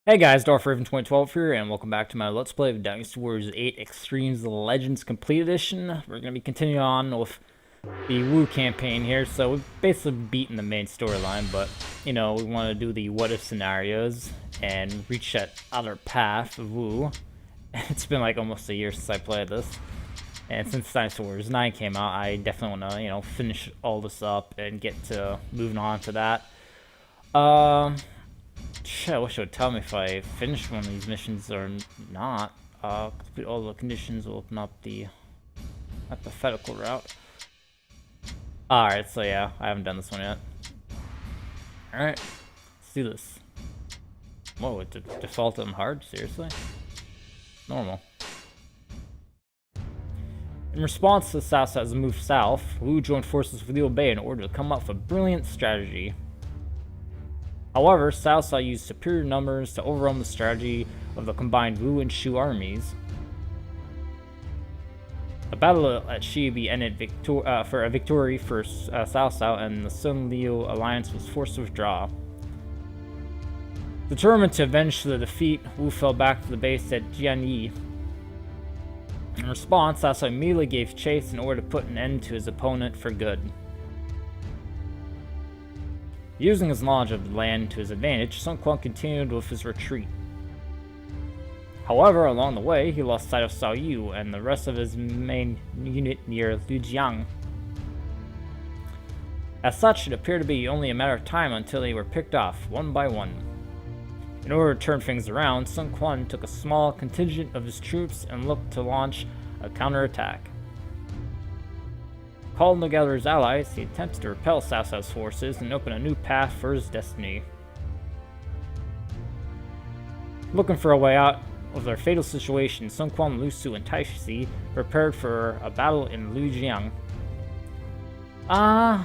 Hey guys, DarfRaven2012 here, and welcome back to my Let's Play of Dynasty Warriors 8 Extremes Legends Complete Edition. We're going to be continuing on with the Wu campaign here, so we've basically beaten the main storyline, but, you know, we want to do the what-if scenarios and reach that other path of Wu. It's been like almost a year since I played this, and since Dynasty Warriors 9 came out, I definitely want to, you know, finish all this up and get to moving on to that. Shit, I wish it would tell me if I finished one of these missions or not. Complete all the conditions will open up the hypothetical route. Alright, so yeah, I haven't done this one yet. Alright, let's do this. Whoa, it defaulted on hard? Seriously? Normal. In response to the South as move south, Wu joined forces with Liu Bei in order to come up with a brilliant strategy. However, Cao Cao used superior numbers to overwhelm the strategy of the combined Wu and Shu armies. The battle at Shibi ended for a victory for Cao Cao, and the Sun Liu alliance was forced to withdraw. Determined to avenge the defeat, Wu fell back to the base at Jianyi. In response, Cao Cao immediately gave chase in order to put an end to his opponent for good. Using his knowledge of the land to his advantage, Sun Quan continued with his retreat. However, along the way, he lost sight of Cao Yu and the rest of his main unit near Lujiang. As such, it appeared to be only a matter of time until they were picked off, one by one. In order to turn things around, Sun Quan took a small contingent of his troops and looked to launch a counterattack. Calling together his allies, he attempted to repel Cao Cao's forces and open a new path for his destiny. Looking for a way out of their fatal situation, Sun Quan, Lu Su, and Taishi prepared for a battle in Lujiang. I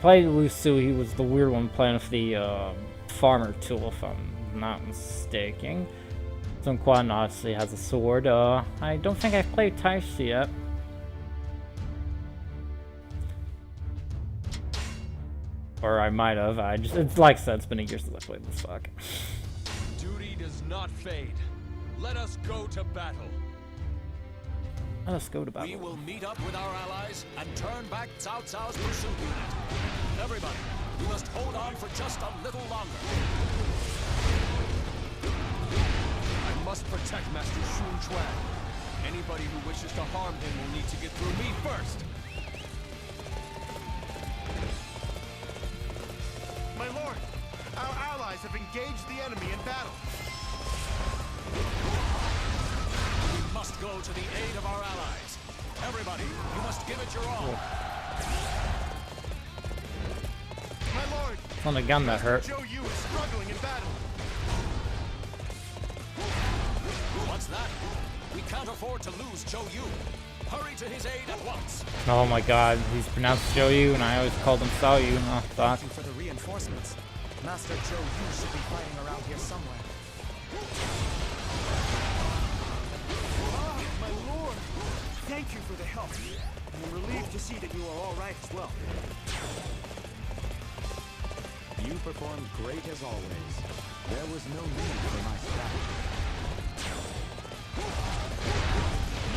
played Lu Su. He was the weird one playing with the farmer tool, if I'm not mistaken. Sun Quan obviously has a sword. I don't think I've played Taishi yet. Or I might have. It's like I said, it's been a year since I played this fuck. Duty does not fade. Let us go to battle. Let us go to battle. We will meet up with our allies and turn back Cao Cao's pursuit unit. Everybody, we must hold on for just a little longer. I must protect Master Xu Quan. Anybody who wishes to harm him will need to get through me first. My lord, our allies have engaged the enemy in battle. We must go to the aid of our allies. Everybody, you must give it your all. My lord, It's on the gun that hurt. Zhou Yu is struggling in battle. What's that? We can't afford to lose Zhou Yu. Hurry to his aid at once. Oh my god, he's pronounced Zhou Yu, and I always called him Cao Yu. Oh, fuck. Thank you for the reinforcements. Master Zhou Yu should be fighting around here somewhere. Ah, my lord, thank you for the help. I'm relieved to see that you are all right as well. You performed great as always. There was no need for my strategy.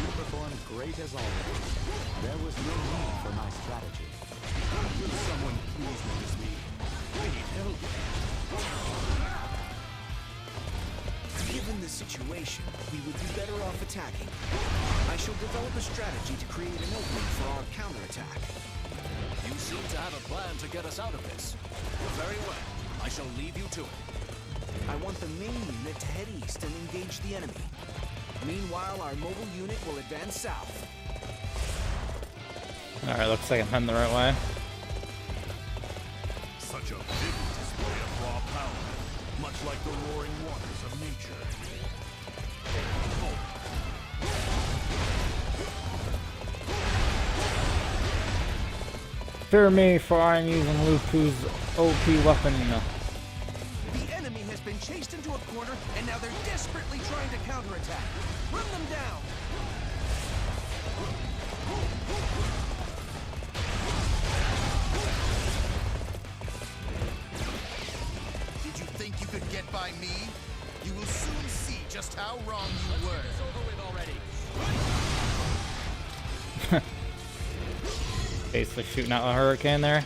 You performed great as always. There was no need for my strategy. Will someone please notice me? I need help. Given the situation, we would be better off attacking. I shall develop a strategy to create an opening for our counterattack. You seem to have a plan to get us out of this. Very well. I shall leave you to it. I want the main unit to head east and engage the enemy. Meanwhile, our mobile unit will advance south. Alright, looks like I'm heading the right way. Such a vivid display of raw power, much like the roaring waters of nature. Fear me, for I am using Lu Ku's OP weapon. The enemy has been chased into a corner, and now they're desperately trying to counterattack. Run them down! Did you think you just how wrong you were. It's over with already. Basically shooting out a hurricane there.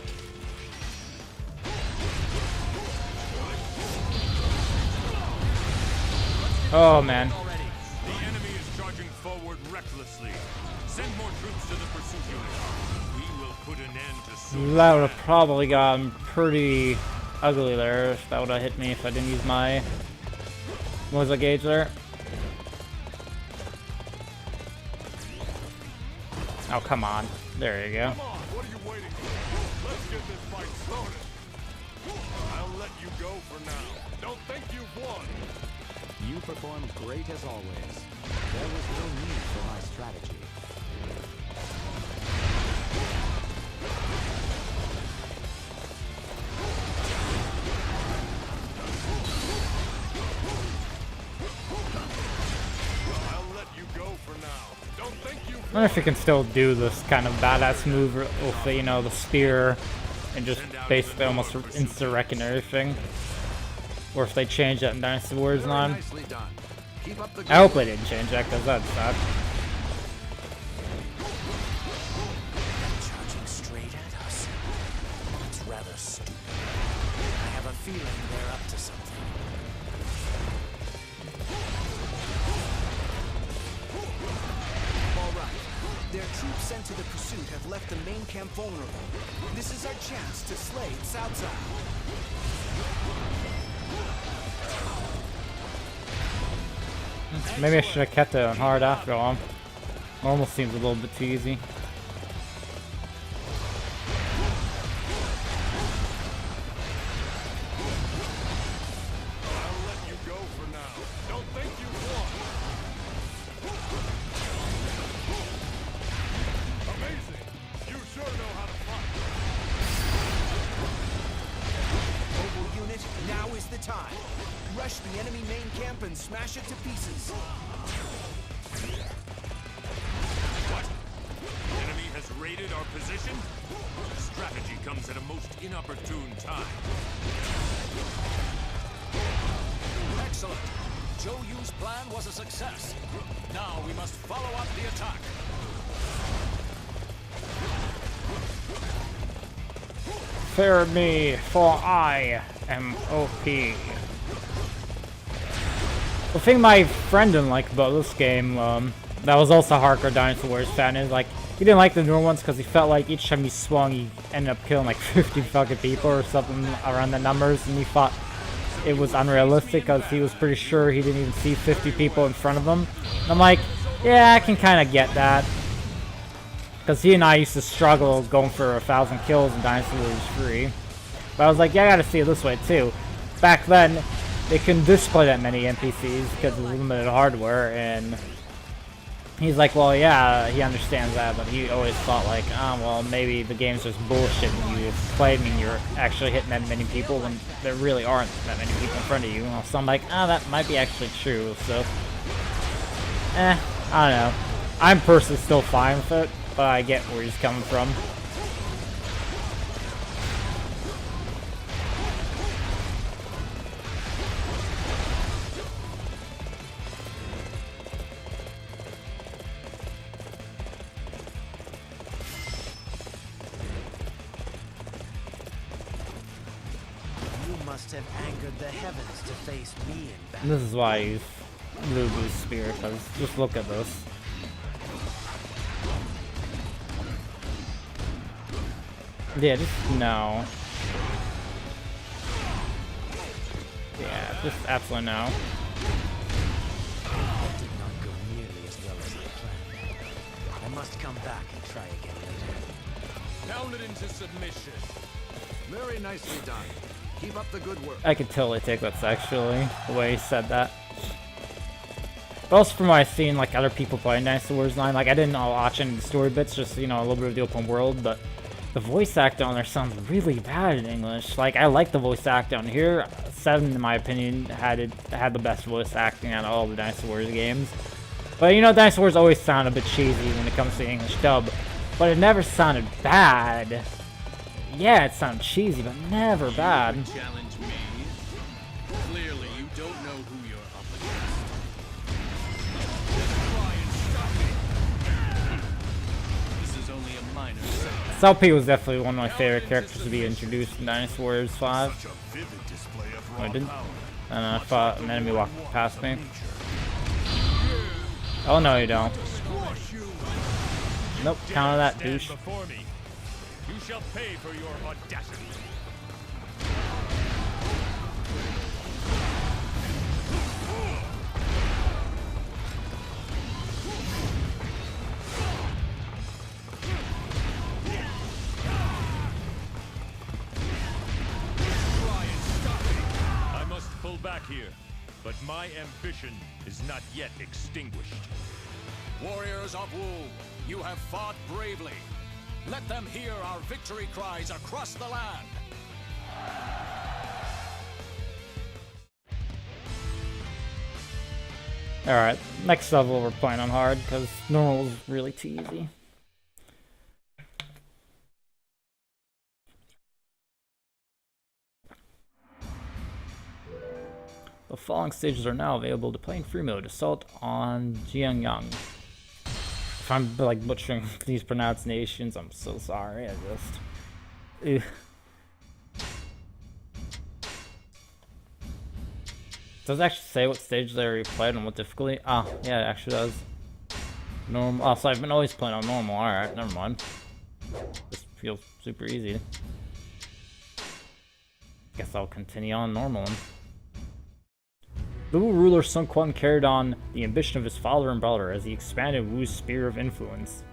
Oh man. The enemy is charging forward recklessly. Send more troops to the pursuit unit. We will put an end to Shu. That would have probably gotten pretty ugly there if that would have hit me if I didn't use my... What was the gauge there? Oh, come on. There you go. Come on, what are you waiting for? Let's get this fight started. I'll let you go for now. Don't think you've won. You performed great as always. There was no need for my strategy. I'll let you go for now. Don't think you've I wonder if you can still do this kind of badass move with, you know, the spear and just basically almost insta-wrecking everything. Or if they change that in Dynasty Warriors 9. Nicely done. Keep up the good I hope they didn't change that because that's sad. Charging straight at us. It's rather stupid. I have a feeling they're up to something. All right. Their troops sent to the pursuit have left the main camp vulnerable. This is our chance to slay Cao Cao. Maybe I should have kept it on hard after all. Almost seems a little bit too easy. I'll let you go for now. Don't think you've won. Amazing. You sure know how to fight. Mobile unit, now is the time. Rush the enemy main camp and smash it to pieces. What? The enemy has raided our position? Strategy comes at a most inopportune time. Excellent. Zhou Yu's plan was a success. Now we must follow up the attack. Fear me, for I am OP. The thing my friend didn't like about this game, that was also a hardcore Dynasty Warriors fan, is like, he didn't like the newer ones because he felt like each time he swung, he ended up killing like 50 fucking people or something around the numbers, and he thought it was unrealistic because he was pretty sure he didn't even see 50 people in front of him. And I'm like, yeah, I can kind of get that. Because he and I used to struggle going for 1,000 kills in Dynasty Warriors 3. But I was like, yeah, I gotta see it this way too. Back then, they couldn't display that many NPCs because of limited hardware, and he's like, well, yeah, he understands that, but he always thought like, oh, well, maybe the game's just bullshit and you claiming you're actually hitting that many people when there really aren't that many people in front of you. So I'm like, oh, that might be actually true, so, I don't know. I'm personally still fine with it, but I get where he's coming from. Must have angered the heavens to face me in battle. This is why I use Lubu's spear, because just look at this. Yeah, just no. Yeah, just absolutely no. That did not go nearly as well as I planned. I must come back and try again later. Pound it into submission. Very nicely done. Keep up the good work. I could totally take that sexually, the way he said that. But also from what I've seen, like, other people playing Dynasty Warriors 9, like, I didn't watch any of the story bits, just, you know, a little bit of the open world, but the voice acting on there sounds really bad in English. Like, I like the voice acting on here. 7, in my opinion, had the best voice acting out of all the Dynasty Warriors games. But, you know, Dynasty Warriors always sound a bit cheesy when it comes to the English dub, but it never sounded bad. Yeah, it sounded cheesy, but never bad. Challenge me. Clearly, you don't know who you're up against. Selpy was definitely one of my favorite characters to be introduced in Dynasty Warriors 5. Such a vivid display of I raw didn't. power. And I fought an enemy walked past me. Oh no, you don't. Nope, counter that Stand douche. before me. You shall pay for your audacity. Try and stop me. I must pull back here, but my ambition is not yet extinguished. Warriors of Wu, you have fought bravely. Let them hear our victory cries across the land. Alright, next level we're playing on hard because normal is really too easy. The following stages are now available to play in free mode. Assault on Jiangyang. If I'm like butchering these pronunciations, I'm so sorry. I just. Ugh. Does it actually say what stage they already played and what difficulty? Ah, yeah, it actually does. Normal. Oh, so I've been always playing on normal. Alright, never mind. This feels super easy. Guess I'll continue on normal. The Wu ruler Sun Quan carried on the ambition of his father and brother as he expanded Wu's sphere of influence.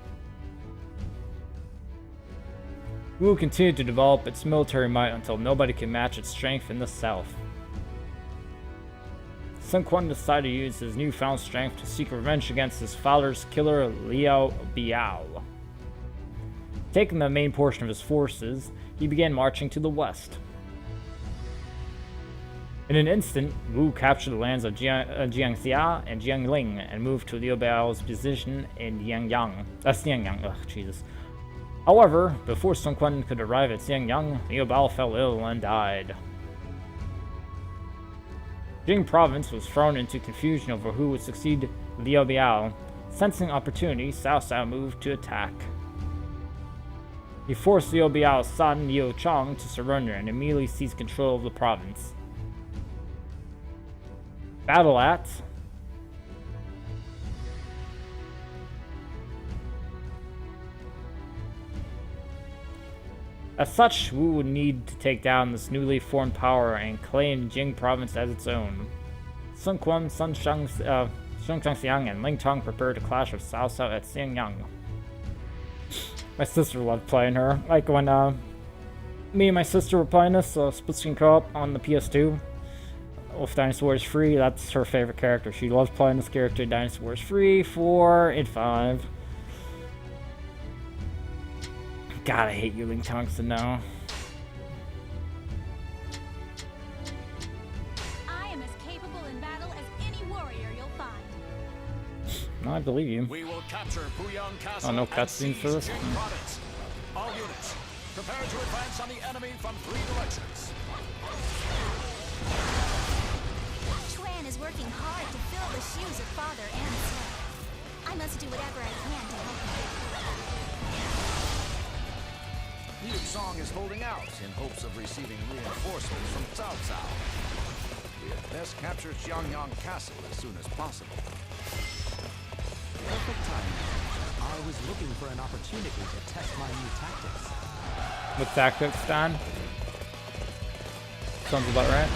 Wu continued to develop its military might until nobody could match its strength in the south. Sun Quan decided to use his newfound strength to seek revenge against his father's killer Liao Biao. Taking the main portion of his forces, he began marching to the west. In an instant, Wu captured the lands of Jiangxia and Jiangling and moved to Liu Biao's position in Yangyang. That's Yangyang, ugh, Jesus. However, before Sun Quan could arrive at Xiangyang, Liu Biao fell ill and died. Jing province was thrown into confusion over who would succeed Liu Biao. Sensing opportunity, Cao Cao moved to attack. He forced Liu Biao's son, Liu Chong, to surrender and immediately seized control of the province. Battle at As such, Wu would need to take down this newly formed power and claim Jing province as its own. Sun Quan, Sun Shangxiang, and Ling Tong prepared to clash with Cao Cao at Xiangyang. My sister loved playing her. Like when me and my sister were playing this split screen co-op on the PS2. With Dynasty Warriors free, that's her favorite character. She loves playing this character in Dynasty Warriors free, 4, and 5. God, I hate you, Ling Tungsten, now. I am as capable in battle as any warrior you'll find. No, I believe you. We will capture Puyang Castle. Oh, no and cutscenes for seize this? Jing province. All units, prepare to advance on the enemy from 3 directions. Chuan is working hard to fill the shoes of father and son. I must do whatever I can to help him. Liu Song is holding out in hopes of receiving reinforcements from Cao Cao. We had best capture Xiangyang Castle as soon as possible. Perfect timing. I was looking for an opportunity to test my new tactics. What tactics, Dan? Sounds about right.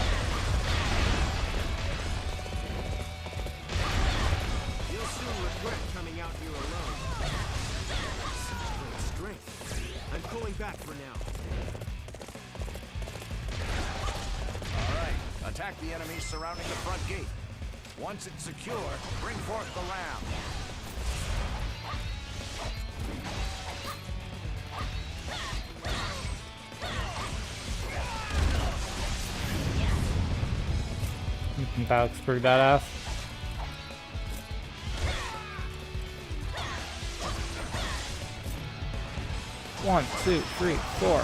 You'll soon regret coming out here alone. Such great strength. I'm pulling back for now. All right, attack the enemies surrounding the front gate. Once it's secure, bring forth the ram. That looks pretty badass. One, two, three, four.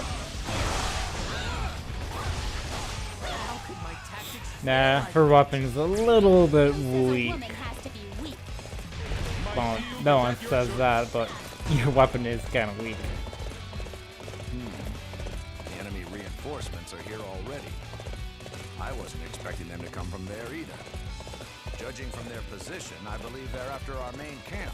Nah, her weapon is a little bit weak. Woman has to be weak. Well, no one says that, but your weapon is kind of weak. The enemy reinforcements are here already. I wasn't expecting them to come from there either. Judging from their position, I believe they're after our main camp.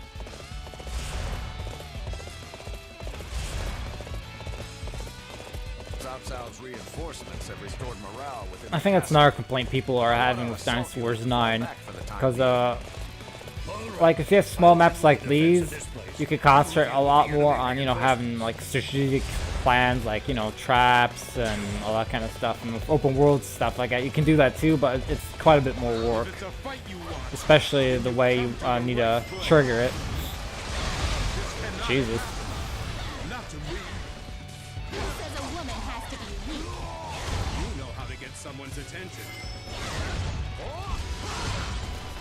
Cao Cao's reinforcements have restored morale within I think that's another complaint people are having with Dynasty Warriors 9. Because, like, if you have small maps like these, you could concentrate a lot more on, you know, having, like, strategic plans, like, you know, traps and all that kind of stuff. And with open world stuff like that, you can do that too, but it's quite a bit more work. Especially the way you need to trigger it. Jesus. Someone's attention.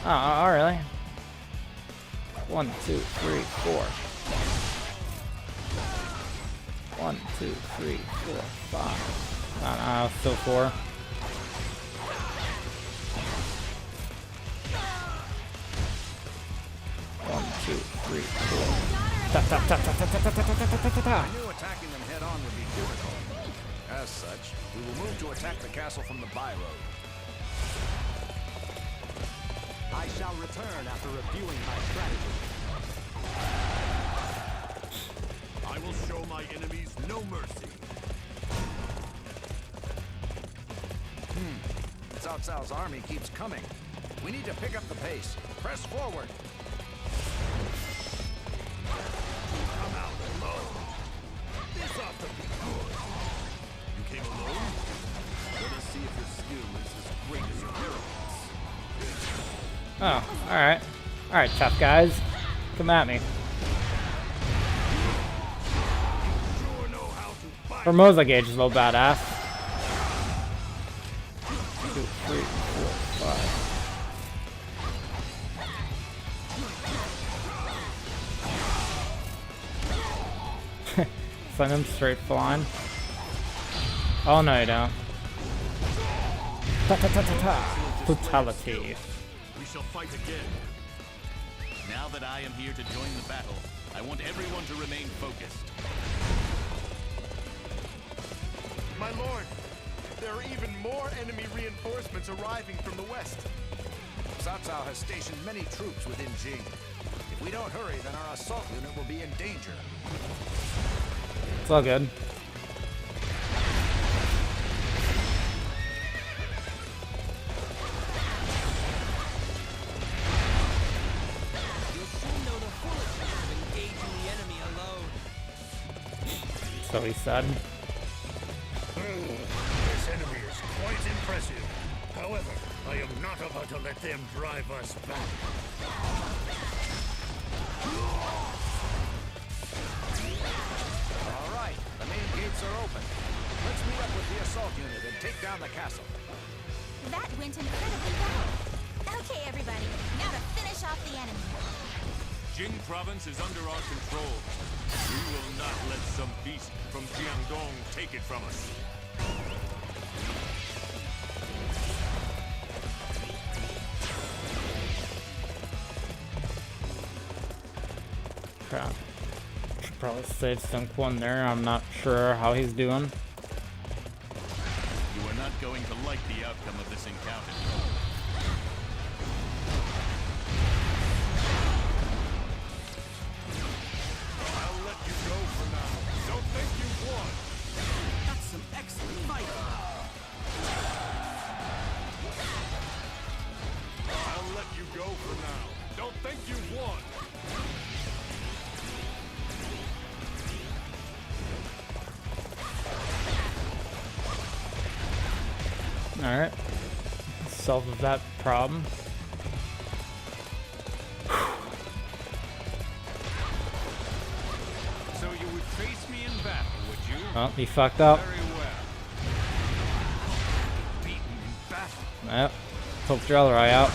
Oh, really? 1, 2, 3, 4. 1, 2, 3, 4, 5. I don't know, still 4. 1, 2, 3, 4. Ta ta ta ta ta ta ta ta ta ta. I knew attacking them head on would be difficult. As such, we will move to attack the castle from the byroad. I shall return after reviewing my strategy. I will show my enemies no mercy. Cao Cao's army keeps coming. We need to pick up the pace. Press forward. Come out alone. This ought to be good. You came alone? Let us see if your skill is as great as your arrogance. Oh, alright. Alright, tough guys. Come at me. Sure know how to fight. Formosa Gauge is a little badass. 2, 3, 4, 5. Send him straight flying. Oh no, you don't. Ta ta ta ta ta. Brutality. We shall fight again. Now that I am here to join the battle, I want everyone to remain focused. My lord, there are even more enemy reinforcements arriving from the west. Cao Cao has stationed many troops within Jing. If we don't hurry, then our assault unit will be in danger. It's all good. So he said. This enemy is quite impressive. However, I am not about to let them drive us back. All right, the main gates are open. Let's meet up with the assault unit and take down the castle. That went incredibly well. Okay, everybody, now to finish off the enemy. Jing province is under our control. We will not let some beast from Jiangdong take it from us. Crap. Should probably save Sun Quan there. I'm not sure how he's doing. You are not going to like the outcome of this encounter. I'll let you go for now. Don't think you've won. That's some excellent fighting. I'll let you go for now. Don't think you've won. Alright. Solve that problem. So you would face me in battle, would you? Oh, he fucked up. Very well. Beaten in battle. Yep. Took your other eye out.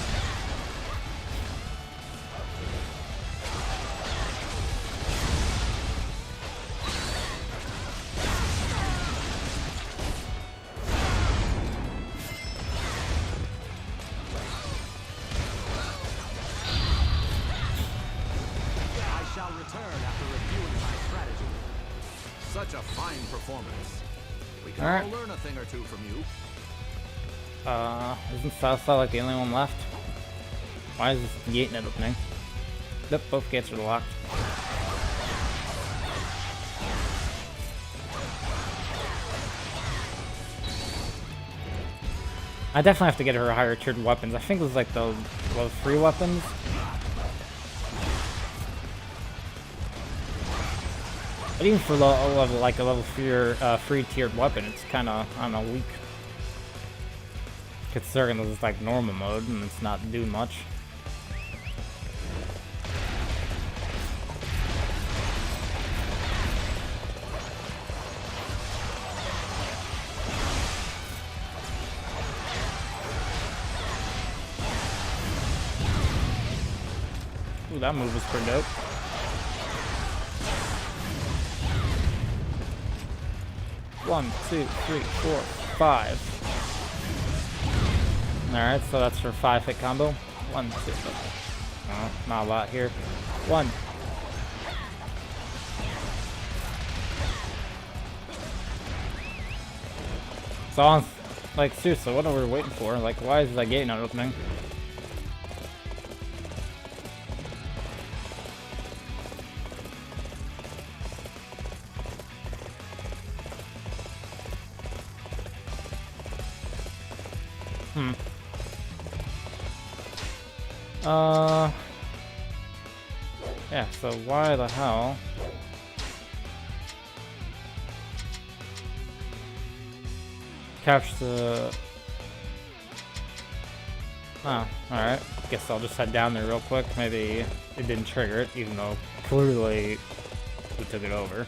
Such a fine performance. We can Alright. all learn a thing or two from you. Isn't Southside like the only one left? Why is this gate not opening? Yep, both gates are locked. I definitely have to get her higher tiered weapons. I think it was like the level 3 weapons. But even for a level 3 tiered weapon, it's kind of, I don't know, weak. Considering this is like normal mode and it's not doing much. Ooh, that move was pretty dope. One, two, three, four, five. Alright, so that's her 5-hit combo. 1, 2, oh, not a lot here. 1. So, like, seriously, what are we waiting for? Like, why is that gate not opening? Yeah, so why the hell? Capture the... Oh, alright. Guess I'll just head down there real quick. Maybe it didn't trigger it, even though clearly we took it over.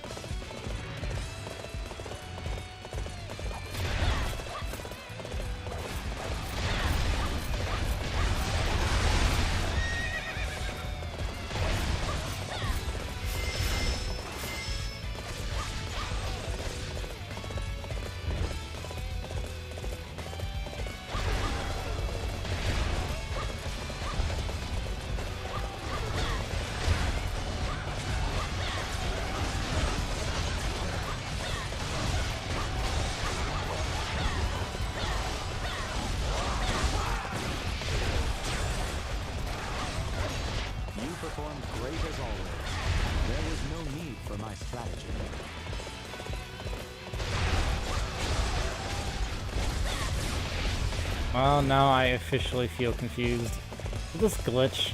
Performed great as always. There was no need for my strategy. Well, now I officially feel confused. Is this glitch?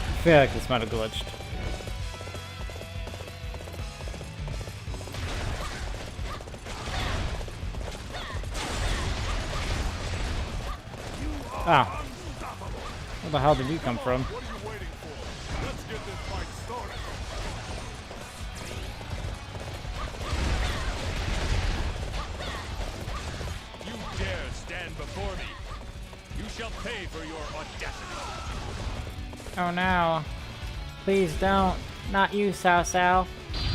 I feel like this might have glitched. Ah. Where the hell did you come from? What are you waiting for? Let's get this fight started. You dare stand before me? You shall pay for your audacity. Oh no. Please don't. Not you, Sao Sao.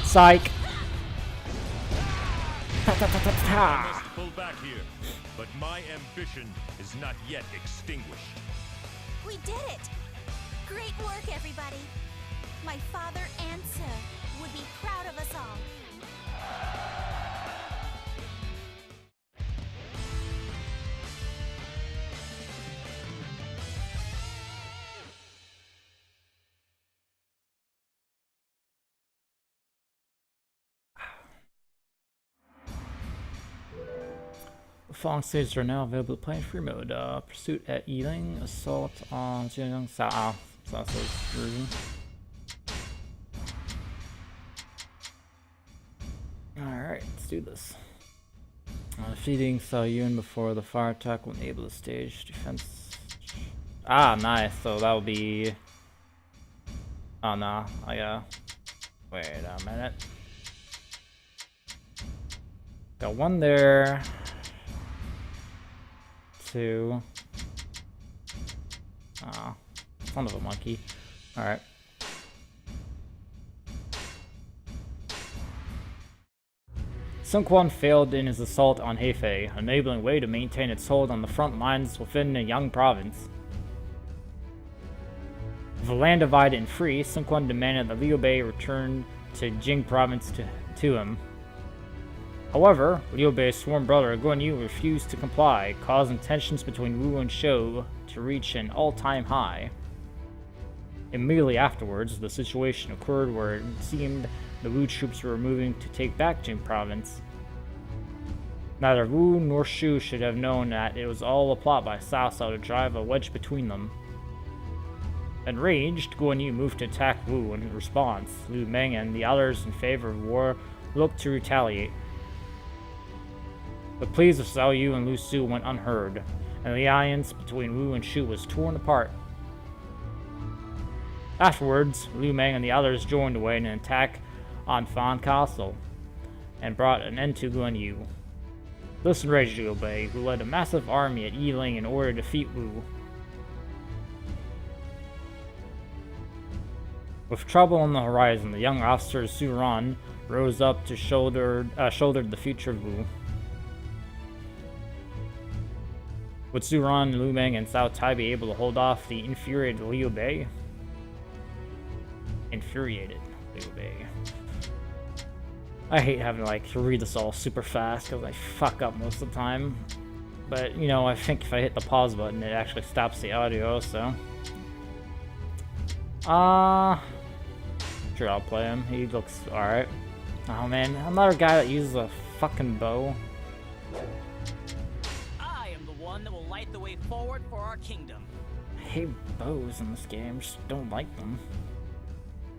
Psych. Ta ta ta ta I ta. must pull back here, but my ambition is not yet extinguished. We did it! Great work, everybody! My father and Sir would be proud of us all. The following stages are now available to play in free mode. Pursuit at Ealing, Assault on Jiang Sao. Version. Alright, let's do this. Defeating Sao Yun before the fire attack will enable the stage defense. Ah, nice. So that will be. Oh no, I gotta. Wait a minute. Got one there. 2. Ah, son of a monkey. Alright. Sun Quan failed in his assault on Hefei, enabling Wei to maintain its hold on the front lines within the Yang province. With the land divided and free, Sun Quan demanded that Liu Bei return to Jing province to him. However, Liu Bei's sworn brother Guan Yu refused to comply, causing tensions between Wu and Shou to reach an all-time high. Immediately afterwards, the situation occurred where it seemed the Wu troops were moving to take back Jing province. Neither Wu nor Shu should have known that it was all a plot by Cao Cao to drive a wedge between them. Enraged, Guan Yu moved to attack Wu. In response, Lu Meng and the others in favor of war looked to retaliate. The pleas of Cao Yu and Lu Su went unheard, and the alliance between Wu and Shu was torn apart. Afterwards, Lu Meng and the others joined Wei in an attack on Fan Castle, and brought an end to Guan Yu. This enraged Liu Bei, who led a massive army at Yiling in order to defeat Wu. With trouble on the horizon, the young officer Su Ran rose up to shoulder the future of Wu. Would Su Ran, Lu Meng, and Cao Tai be able to hold off the infuriated Liu Bei? Infuriated Liu Bei. I hate having to read this all super fast because I fuck up most of the time. But, you know, I think if I hit the pause button, it actually stops the audio, so. Sure, I'll play him. He looks alright. Oh man, another guy that uses a fucking bow. I am the one that will light the way forward for our kingdom. I hate bows in this game, just don't like them.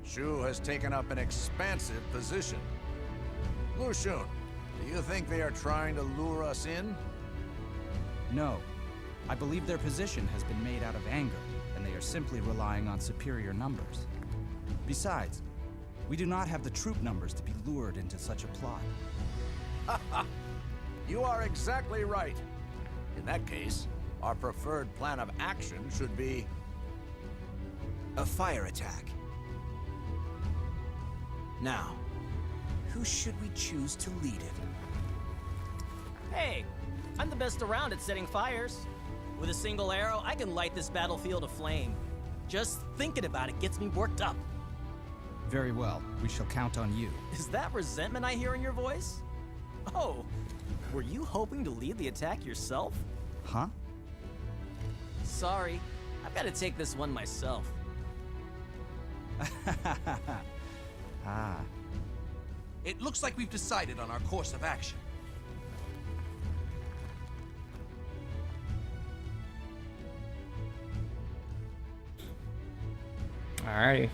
Shu has taken up an expansive position. Lu Xun, do you think they are trying to lure us in? No. I believe their position has been made out of anger, and they are simply relying on superior numbers. Besides, we do not have the troop numbers to be lured into such a plot. You are exactly right. In that case, our preferred plan of action should be A fire attack. Now, who should we choose to lead it? Hey, I'm the best around at setting fires. With a single arrow, I can light this battlefield aflame. Just thinking about it gets me worked up. Very well. We shall count on you. Is that resentment I hear in your voice? Oh, were you hoping to lead the attack yourself? Huh? Sorry, I've got to take this one myself. Ah. It looks like we've decided on our course of action. Alrighty.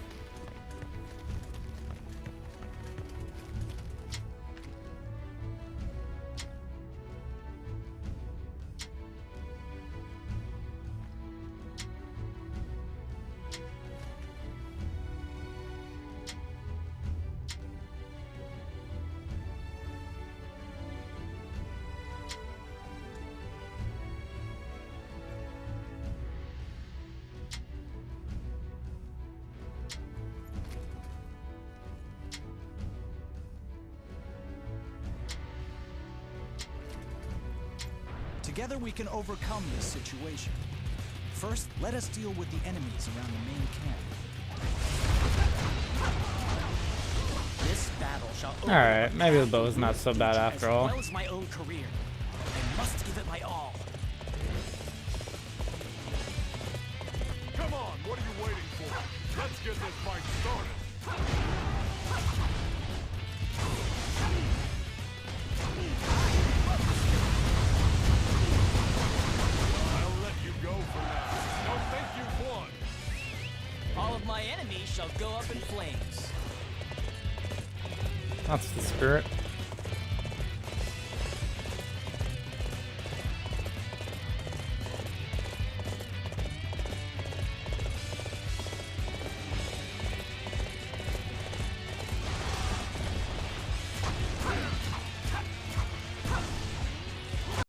Together we can overcome this situation. First, let us deal with the enemies around the main camp. This battle shall Alright, maybe the bow is not so bad after all. As well as my own career. I must give it my all. Come on, what are you waiting for? Let's get this fight started. I'll let you go for now. Don't think you've won. All of my enemies shall go up in flames. That's the spirit.